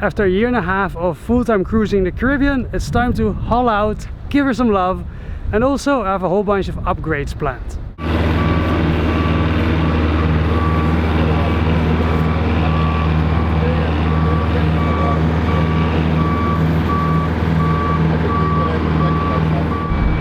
after a year and a half of full-time cruising the Caribbean, it's time to haul out, give her some love, and also have a whole bunch of upgrades planned.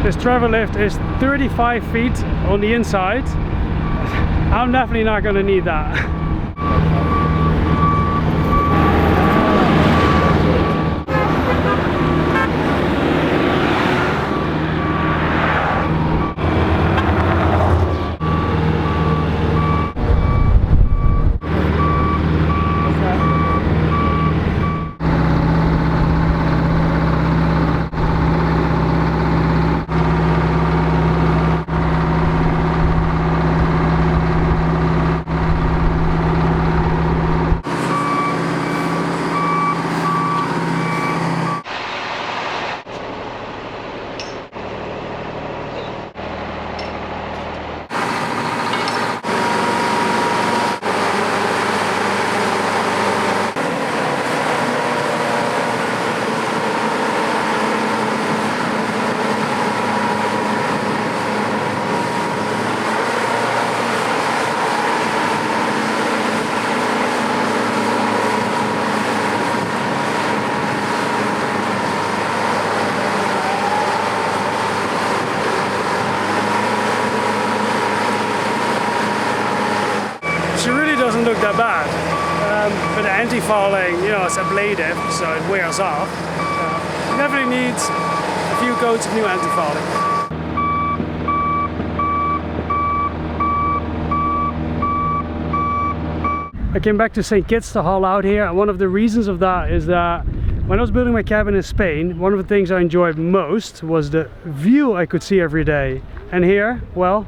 This travel lift is 35 feet on the inside. I'm definitely not going to need that. Look that bad, but the anti-fouling, you know, it's ablative, so it wears off. Definitely needs a few coats of new anti-fouling. I came back to St. Kitts to haul out here, and one of the reasons of that is that when I was building my cabin in Spain, one of the things I enjoyed most was the view I could see every day. And here, well,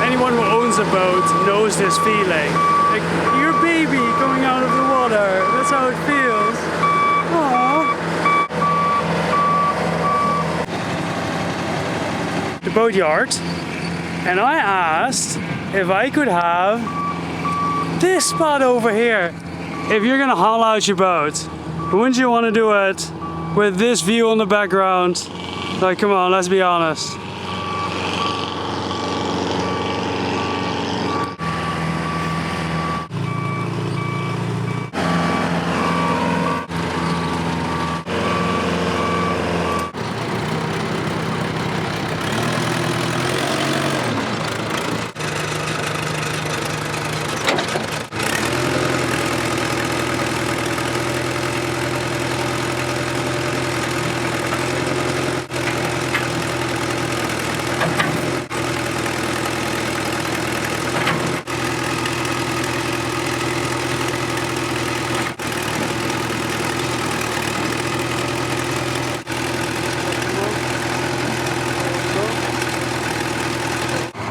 anyone who owns a boat knows this feeling. Like your baby coming out of the water. That's how it feels. Aww. The boatyard. And I asked if I could have this spot over here. If you're gonna haul out your boat, wouldn't you want to do it with this view on the background? Like, come on, let's be honest.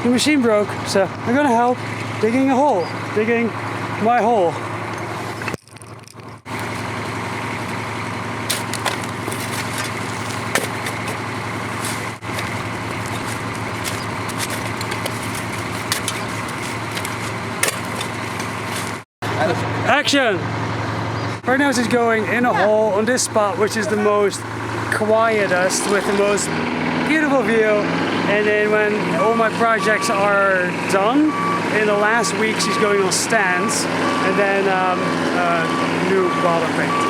The machine broke, so I'm gonna help digging a hole, digging my hole. Action! Right now she's going in a hole on this spot, which is the most quietest with the most beautiful view. And then when all my projects are done, in the last week she's going on stands and then new bottom paint.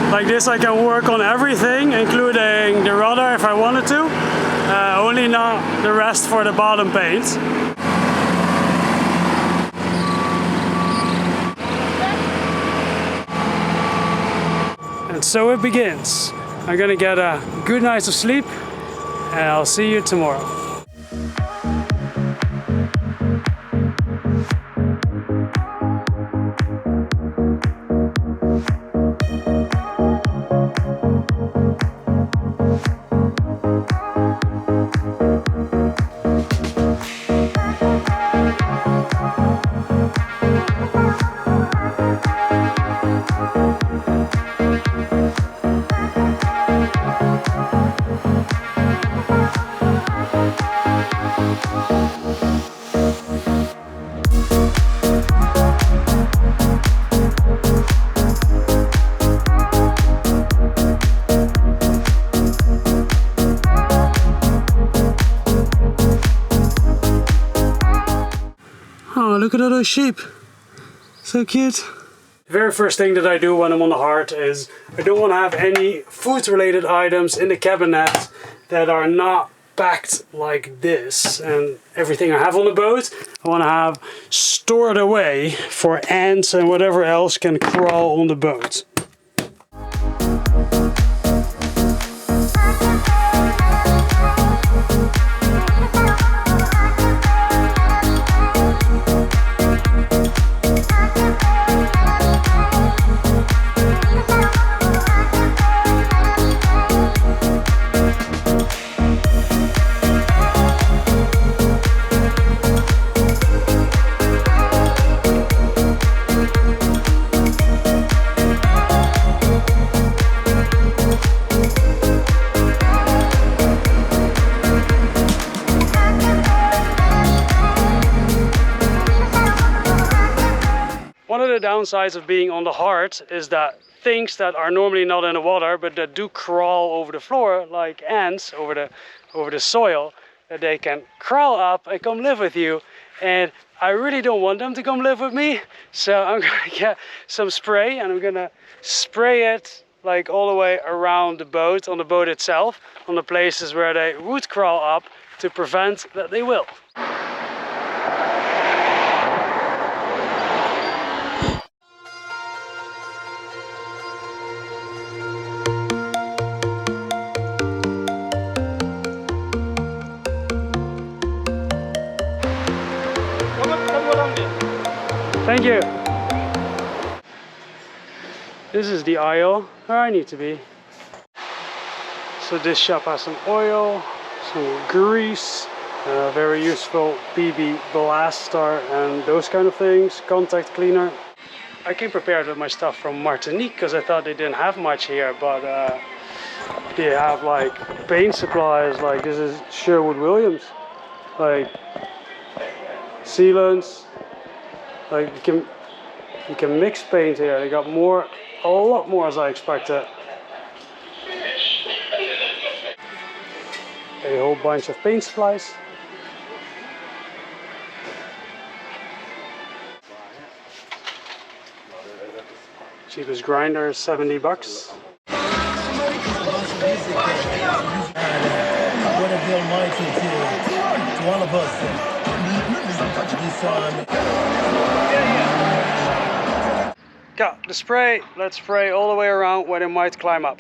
Like this I can work on everything, including the rudder if I wanted to, only not the rest for the bottom paint. And so it begins. I'm gonna get a good night of sleep, and I'll see you tomorrow. Oh, look at all those sheep. So cute. The very first thing that I do when I'm on the Heart is I don't want to have any food related items in the cabinet that are not packed like this. And everything I have on the boat I want to have stored away for ants and whatever else can crawl on the boat. One of the downsides of being on the Heart is that things that are normally not in the water but that do crawl over the floor, like ants over the soil, that they can crawl up and come live with you. And I really don't want them to come live with me, so I'm gonna get some spray and I'm gonna spray it like all the way around the boat, on the boat itself, on the places where they would crawl up, to prevent that they will. Thank you. This is the aisle where I need to be. So this shop has some oil, some grease, very useful BB blaster and those kind of things, contact cleaner. I came prepared with my stuff from Martinique because I thought they didn't have much here, but they have like paint supplies. Like this is Sherwood Williams, like sealants. Like you can mix paint here. They got a lot more as I expected. A whole bunch of paint supplies. Cheapest grinder is $70. What if the Almighty to all of us? Got the spray. Let's spray all the way around where they might climb up.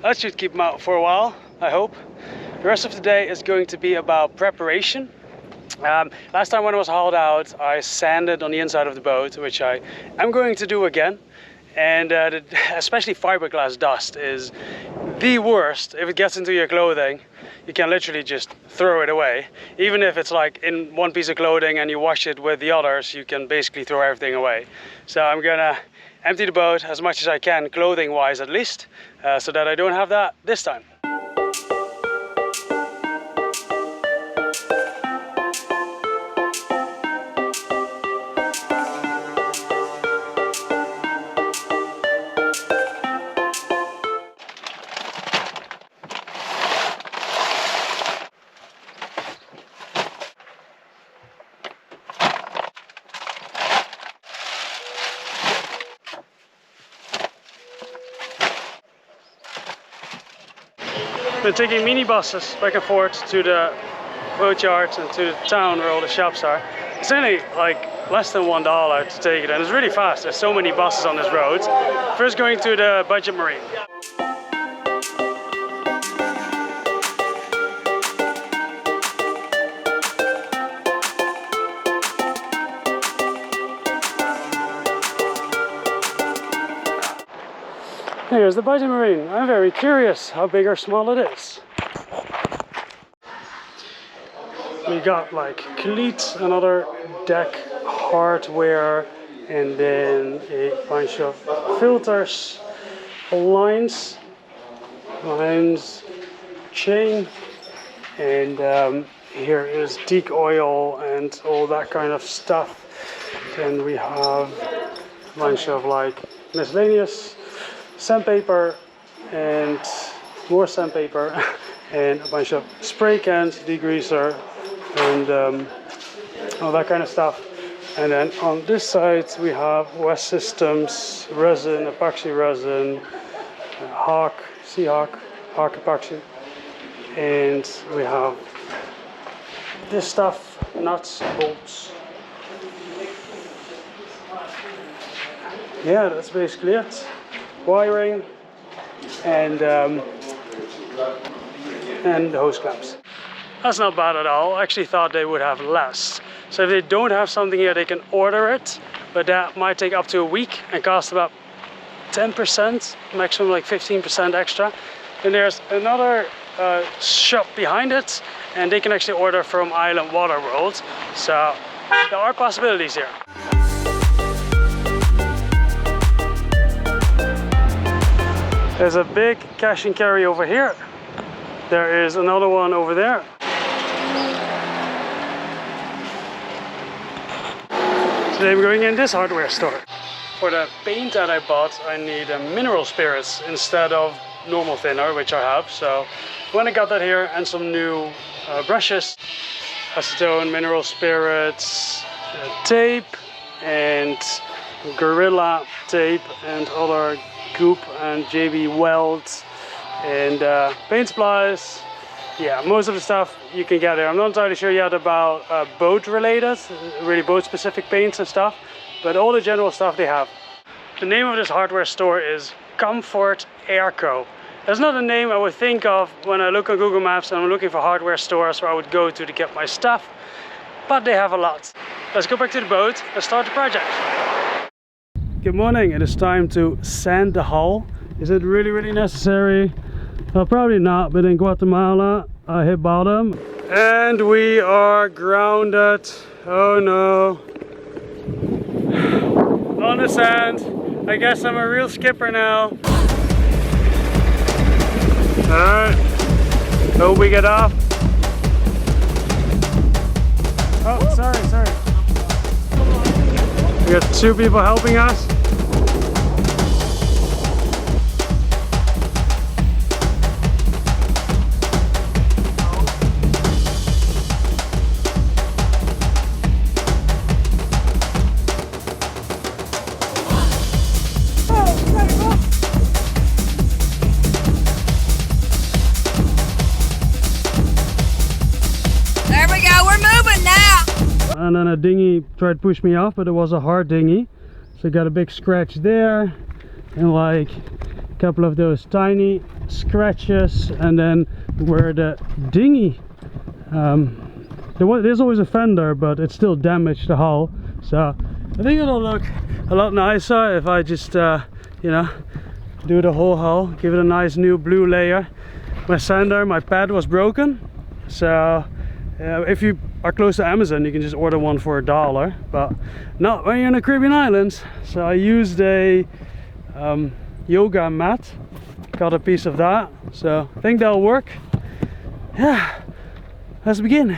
That should keep them out for a while, I hope. The rest of the day is going to be about preparation. Last time when I was hauled out, I sanded on the inside of the boat, which I am going to do again. And especially fiberglass dust is the worst. If it gets into your clothing, you can literally just throw it away. Even if it's like in one piece of clothing and you wash it with the others, you can basically throw everything away. So I'm gonna empty the boat as much as I can, clothing wise at least, so that I don't have that this time. They're taking mini buses back and forth to the boat yards and to the town where all the shops are. It's only like less than $1 to take it, and it's really fast. There's so many buses on this road. First going to the budget marine. Here's the budget marine. I'm very curious how big or small it is. We got like cleats and other deck hardware, and then a bunch of filters, lines, chain, and here is deck oil and all that kind of stuff. Then we have a bunch of like miscellaneous sandpaper and more sandpaper and a bunch of spray cans, degreaser, and all that kind of stuff. And then on this side we have West Systems resin, epoxy resin, Hawk, Seahawk, Hawk epoxy, and we have this stuff, nuts, bolts. Yeah, that's basically it. Wiring and the hose clamps. That's not bad at all. I actually thought they would have less. So if they don't have something here, they can order it, but that might take up to a week and cost about 10%, maximum like 15% extra. And there's another shop behind it, and they can actually order from Island Water World. So there are possibilities here. There's a big cash and carry over here. There is another one over there. Today I'm going in this hardware store. For the paint that I bought, I need mineral spirits instead of normal thinner, which I have. So when I got that here, and some new brushes, acetone, mineral spirits, tape, and Gorilla tape, and other Goop and JB Welds, and paint supplies. Yeah, most of the stuff you can get there. I'm not entirely sure yet about boat related, really boat specific paints and stuff, but all the general stuff they have. The name of this hardware store is Comfort Airco. That's not a name I would think of when I look on Google Maps and I'm looking for hardware stores where I would go to get my stuff, but they have a lot. Let's go back to the boat and start the project. Good morning, it is time to sand the hull. Is it really necessary? Well, probably not, but in Guatemala I hit bottom and we are grounded. Oh no. On the sand. I guess I'm a real skipper now. Alright. Hope we get off. Oh, sorry. We got two people helping us. And then a dinghy tried to push me off, but it was a hard dinghy, so I got a big scratch there and like a couple of those tiny scratches. And then where the dinghy there's always a fender, but it still damaged the hull. So I think it'll look a lot nicer if I just you know, do the whole hull, give it a nice new blue layer. My sander, my pad was broken, so if you are close to Amazon, you can just order one for $1, but not when you're in the Caribbean islands. So I used a yoga mat, got a piece of that, so I think that'll work. Yeah, let's begin.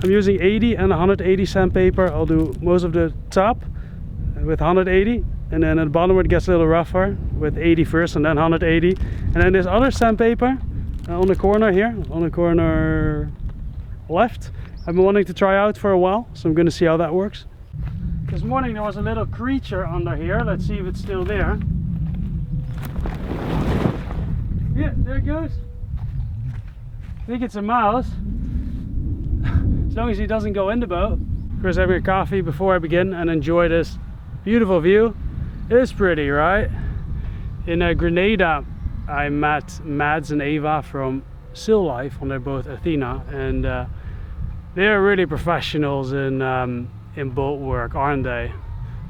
I'm using 80 and 180 sandpaper. I'll do most of the top with 180, and then at the bottom it gets a little rougher with 80 first and then 180. And then this other sandpaper on the corner here, on the corner left, I've been wanting to try out for a while, so I'm going to see how that works. This morning there was a little creature under here. Let's see if it's still there. Yeah, there it goes. I think it's a mouse. As long as he doesn't go in the boat. Of course, having a coffee before I begin and enjoy this beautiful view. It is pretty, right? In Grenada, I met Mads and Eva from Sail Life on their boat Athena, and they're really professionals in boat work, aren't they?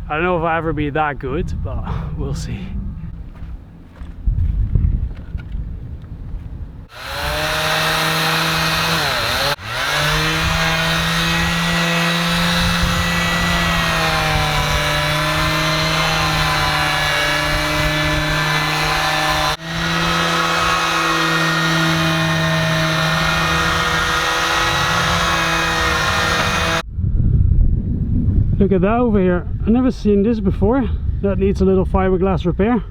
I don't know if I'll ever be that good, but we'll see. Look at that over here. I've never seen this before. That needs a little fiberglass repair.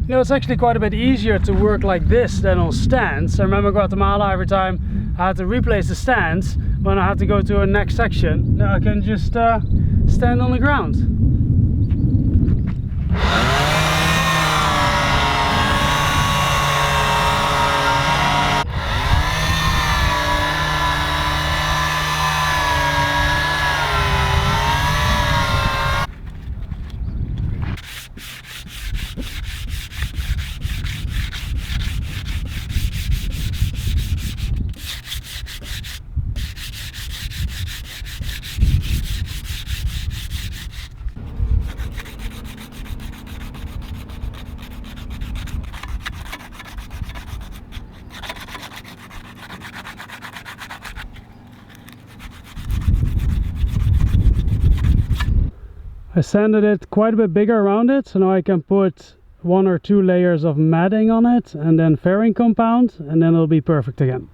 You know, it's actually quite a bit easier to work like this than on stands. I remember Guatemala, every time I had to replace the stands when I had to go to a next section. Now I can just stand on the ground. I sanded it quite a bit bigger around it, so now I can put 1 or 2 layers of matting on it and then fairing compound, and then it'll be perfect again.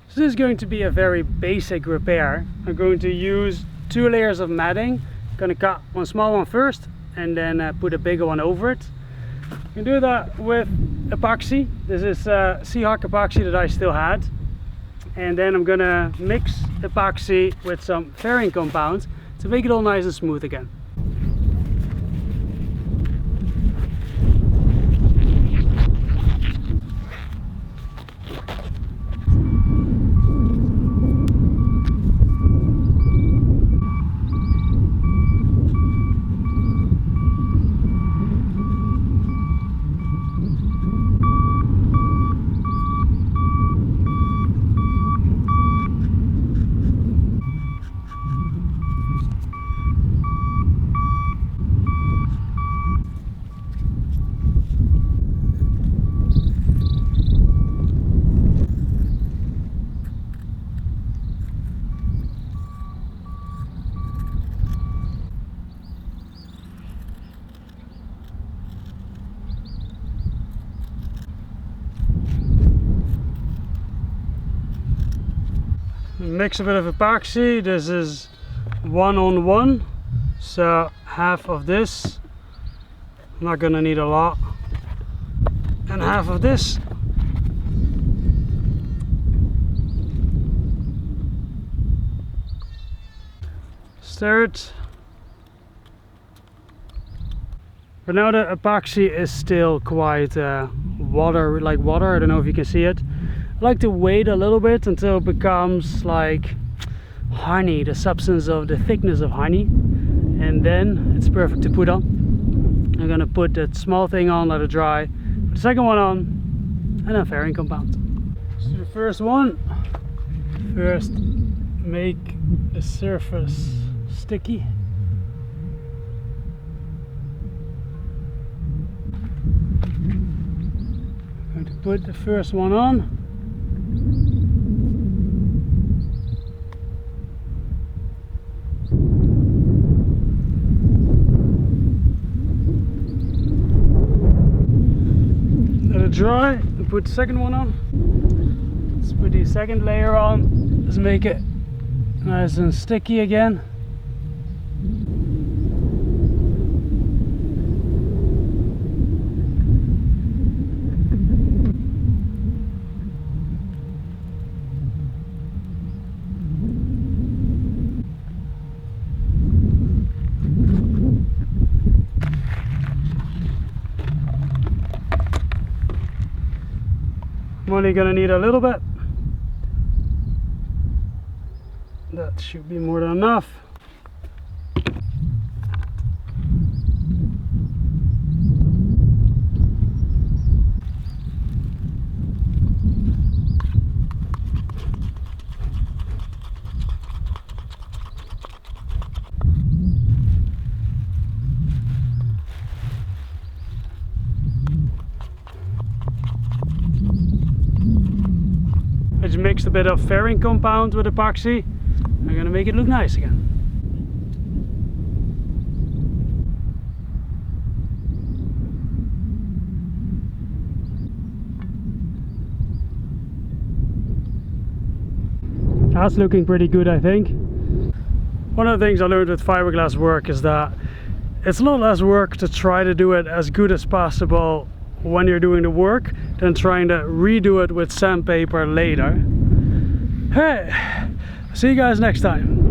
So this is going to be a very basic repair. I'm going to use 2 layers of matting. I'm going to cut one small one first and then put a bigger one over it. You can do that with epoxy. This is Seahawk epoxy that I still had. And then I'm going to mix epoxy with some fairing compound to make it all nice and smooth again. Mix a bit of epoxy. This is 1-on-1, so half of this, I'm not gonna need a lot, and half of this. Stir it. For now the epoxy is still quite water, like water. I don't know if you can see it. I like to wait a little bit until it becomes like honey, the substance of the thickness of honey, and then it's perfect to put on. I'm gonna put that small thing on, let it dry, put the second one on, and then fairing compound. So the first one, first make the surface sticky. I'm going to put the first one on. Let it dry and put the second one on. Let's put the second layer on. Let's make it nice and sticky again. I'm only gonna need a little bit. That should be more than enough. I just mixed a bit of fairing compound with epoxy. I'm gonna make it look nice again. That's looking pretty good, I think. One of the things I learned with fiberglass work is that it's a lot less work to try to do it as good as possible when you're doing the work than trying to redo it with sandpaper later. Hey, see you guys next time.